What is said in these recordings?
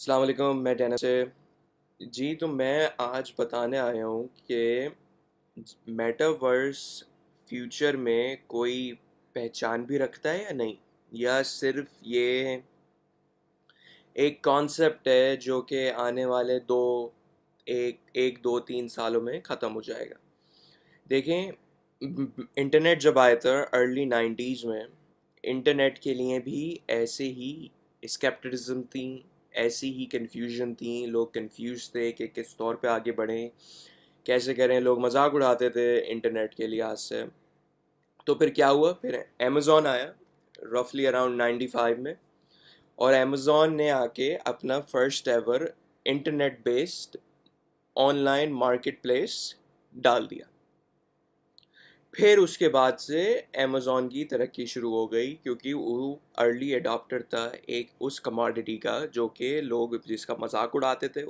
السلام علیکم، میں ڈینس سے جی تو میں آج بتانے آیا ہوں کہ میٹاورس فیوچر میں کوئی پہچان بھی رکھتا ہے یا نہیں، یا صرف یہ ایک کانسیپٹ ہے جو کہ آنے والے ایک دو تین سالوں میں ختم ہو جائے گا۔ دیکھیں، انٹرنیٹ جب آیا تھا ارلی نائنٹیز میں، انٹرنیٹ کے لیے بھی ایسے ہی اسکیپٹرزم تھیں، ایسی ہی کنفیوژن تھیں، لوگ کنفیوز تھے کہ کس طور پہ آگے بڑھیں، کیسے کریں، لوگ مذاق اڑاتے تھے انٹرنیٹ کے لحاظ سے۔ تو پھر کیا ہوا، پھر امیزون آیا رفلی اراؤنڈ 95 میں، اور امیزون نے آ کے اپنا first ever internet based on line market place ڈال دیا۔ پھر اس کے بعد سے امیزون کی ترقی شروع ہو گئی، کیونکہ وہ ارلی اڈاپٹر تھا ایک اس کماڈٹی کا جو کہ لوگ جس کا مذاق اڑاتے تھے،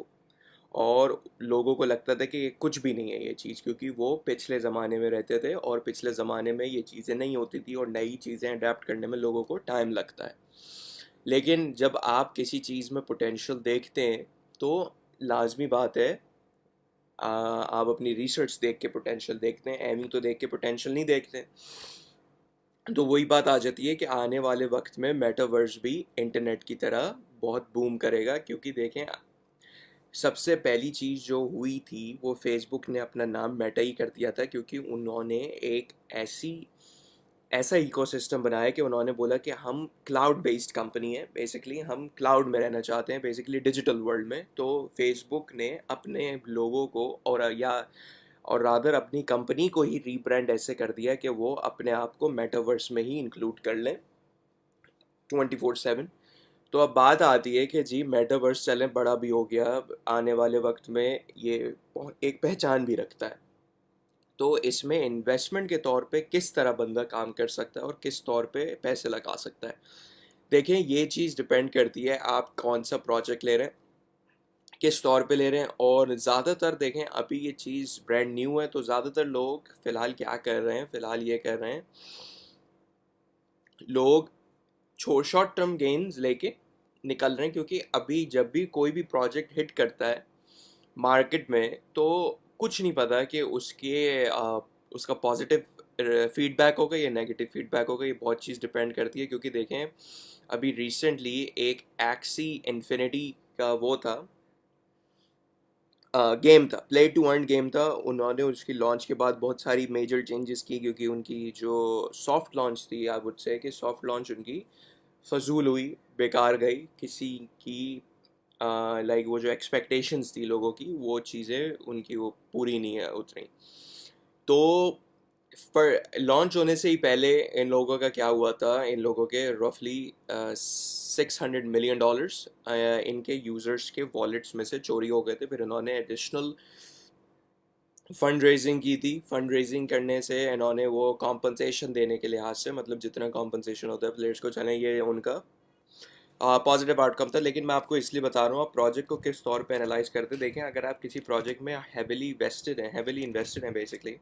اور لوگوں کو لگتا تھا کہ یہ کچھ بھی نہیں ہے یہ چیز، کیونکہ وہ پچھلے زمانے میں رہتے تھے اور پچھلے زمانے میں یہ چیزیں نہیں ہوتی تھی، اور نئی چیزیں اڈیپٹ کرنے میں لوگوں کو ٹائم لگتا ہے۔ لیکن جب آپ کسی چیز میں پوٹینشیل دیکھتے ہیں تو لازمی بات ہے آپ اپنی ریسرچ دیکھ کے پوٹینشیل دیکھتے ہیں، ایمی تو دیکھ کے پوٹینشیل نہیں دیکھتے۔ تو وہی بات آ جاتی ہے کہ آنے والے وقت میں میٹاورس بھی انٹرنیٹ کی طرح بہت بوم کرے گا، کیونکہ دیکھیں سب سے پہلی چیز جو ہوئی تھی وہ فیس بک نے اپنا نام میٹا ہی کر دیا تھا، کیونکہ انہوں نے ایک ایسا ایکو سسٹم بنایا کہ انہوں نے بولا کہ ہم کلاؤڈ بیسڈ کمپنی ہے، بیسکلی ہم کلاؤڈ میں رہنا چاہتے ہیں، بیسکلی ڈیجیٹل ورلڈ میں۔ تو فیس بک نے اپنے لوگوں کو اور رادر اپنی کمپنی کو ہی ری برانڈ ایسے کر دیا کہ وہ اپنے آپ کو میٹاورس میں ہی انکلوڈ کر لیں 24/7۔ تو اب بات آتی ہے کہ جی میٹاورس چلیں بڑا بھی ہو گیا، اب آنے والے وقت میں یہ ایک پہچان بھی رکھتا ہے، تو اس میں انویسٹمنٹ کے طور پہ کس طرح بندہ کام کر سکتا ہے اور کس طور پہ پیسے لگا سکتا ہے۔ دیکھیں یہ چیز ڈپینڈ کرتی ہے آپ کون سا پروجیکٹ لے رہے ہیں، کس طور پہ لے رہے ہیں، اور زیادہ تر دیکھیں ابھی یہ چیز برانڈ نیو ہے، تو زیادہ تر لوگ فی الحال کیا کر رہے ہیں، فی الحال یہ کر رہے ہیں لوگ شارٹ ٹرم گینز لے کے نکل رہے ہیں، کیونکہ ابھی جب بھی کوئی بھی پروجیکٹ ہٹ کرتا ہے مارکیٹ میں تو کچھ نہیں پتا کہ اس کا پازیٹیو فیڈ بیک ہوگا یا نیگیٹو فیڈ بیک ہوگا، یہ بہت چیز ڈپینڈ کرتی ہے۔ کیونکہ دیکھیں ابھی ریسنٹلی ایک ایکسی انفینٹی کا وہ تھا، گیم تھا، پلے ٹو ارن گیم تھا، انہوں نے اس کی لانچ کے بعد بہت ساری میجر چینجز کی، کیونکہ ان کی جو سافٹ لانچ تھی، آئی وڈ سے کہ سافٹ لانچ ان کی فضول ہوئی، بیکار گئی، کسی کی لائک وہ جو ایکسپیکٹیشنز تھی لوگوں کی وہ چیزیں ان کی وہ پوری نہیں اتری۔ تو پر لانچ ہونے سے ہی پہلے ان لوگوں کا کیا ہوا تھا، ان لوگوں کے رفلی $600 ملین ان کے یوزرس کے والیٹس میں سے چوری ہو گئے تھے۔ پھر انہوں نے ایڈیشنل فنڈ ریزنگ کی تھی، فنڈ ریزنگ کرنے سے انہوں نے وہ کمپنسیشن دینے کے لحاظ سے، مطلب جتنا کمپنسیشن ہوتا ہے پلیئرس کو، چلیں یہ ان کا پازیٹیو آؤٹ کم تھا۔ لیکن میں آپ کو اس لیے بتا رہا ہوں آپ پروجیکٹ کو کس طور پہ انالائز کرتے دیکھیں، اگر آپ کسی پروجیکٹ میں ہیویلی انویسٹڈ ہیں بیسکلی،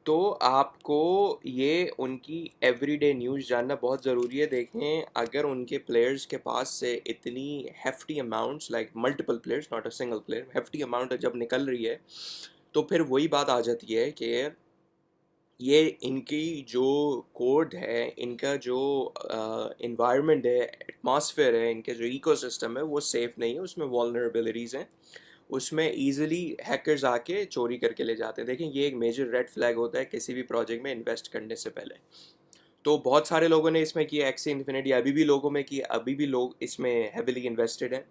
تو آپ کو یہ ان کی ایوری ڈے نیوز جاننا بہت ضروری ہے۔ دیکھیں اگر ان کے پلیئرز کے پاس سے اتنی hefty amounts, like multiple players not a single player, hefty amount جب نکل رہی ہے، تو پھر وہی بات آ جاتی ہے کہ یہ ان کی جو کوڈ ہے، ان کا جو انوائرمنٹ ہے، ایٹماسفیئر ہے، ان کے جو ایکو سسٹم ہے وہ سیف نہیں ہے، اس میں والنریبلٹیز ہیں، اس میں ایزیلی ہیکرز آ کے چوری کر کے لے جاتے ہیں۔ دیکھیں یہ ایک میجر ریڈ فلیگ ہوتا ہے کسی بھی پروجیکٹ میں انویسٹ کرنے سے پہلے۔ تو بہت سارے لوگوں نے اس میں کیا، ایکسی انفینٹی ابھی بھی لوگوں میں کی، ابھی بھی لوگ اس میں ہیویلی انویسٹڈ ہیں۔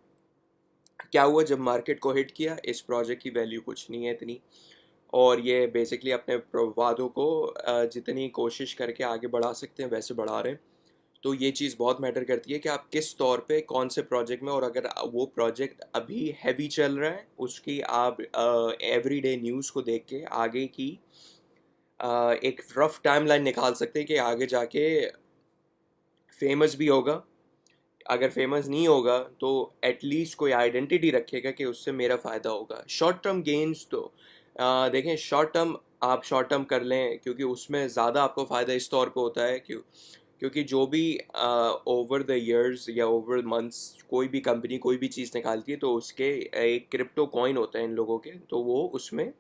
کیا ہوا جب مارکیٹ کو ہٹ کیا، اس پروجیکٹ کی ویلیو کچھ نہیں ہے اتنی، اور یہ بیسکلی اپنے وعدوں کو جتنی کوشش کر کے آگے بڑھا سکتے ہیں ویسے بڑھا رہے ہیں۔ تو یہ چیز بہت میٹر کرتی ہے کہ آپ کس طور پہ کون سے پروجیکٹ میں، اور اگر وہ پروجیکٹ ابھی ہیوی چل رہا ہے اس کی آپ ایوری ڈے نیوز کو دیکھ کے آگے کی ایک رف ٹائم لائن نکال سکتے ہیں کہ آگے جا کے فیمس بھی ہوگا، اگر فیمس نہیں ہوگا تو ایٹ لیسٹ کوئی آئیڈینٹی رکھے گا کہ اس سے میرا فائدہ ہوگا۔ شارٹ ٹرم گینز تو دیکھیں شارٹ ٹرم آپ شارٹ ٹرم کر لیں، کیونکہ اس میں زیادہ آپ کو فائدہ اس طور پہ ہوتا ہے کیونکہ جو بھی اوور دا ایئرز یا اوور منتھس کوئی بھی کمپنی کوئی بھی چیز نکالتی ہے تو اس کے ایک کرپٹو کوائن ہوتا ہے ان لوگوں کے، تو وہ اس میں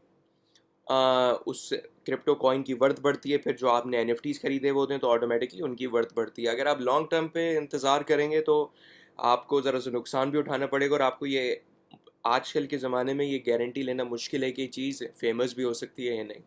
اس کرپٹو کوائن کی ورتھ بڑھتی ہے، پھر جو آپ نے این ایف ٹیز خریدے ہوتے ہیں تو آٹومیٹکلی ان کی ورتھ بڑھتی ہے۔ اگر آپ لانگ ٹرم پہ انتظار کریں گے تو آپ کو ذرا سا نقصان بھی اٹھانا پڑے گا، اور آپ کو یہ آج کل کے زمانے میں یہ گارنٹی لینا مشکل ہے کہ یہ چیز فیمس بھی ہو سکتی ہے یا نہیں۔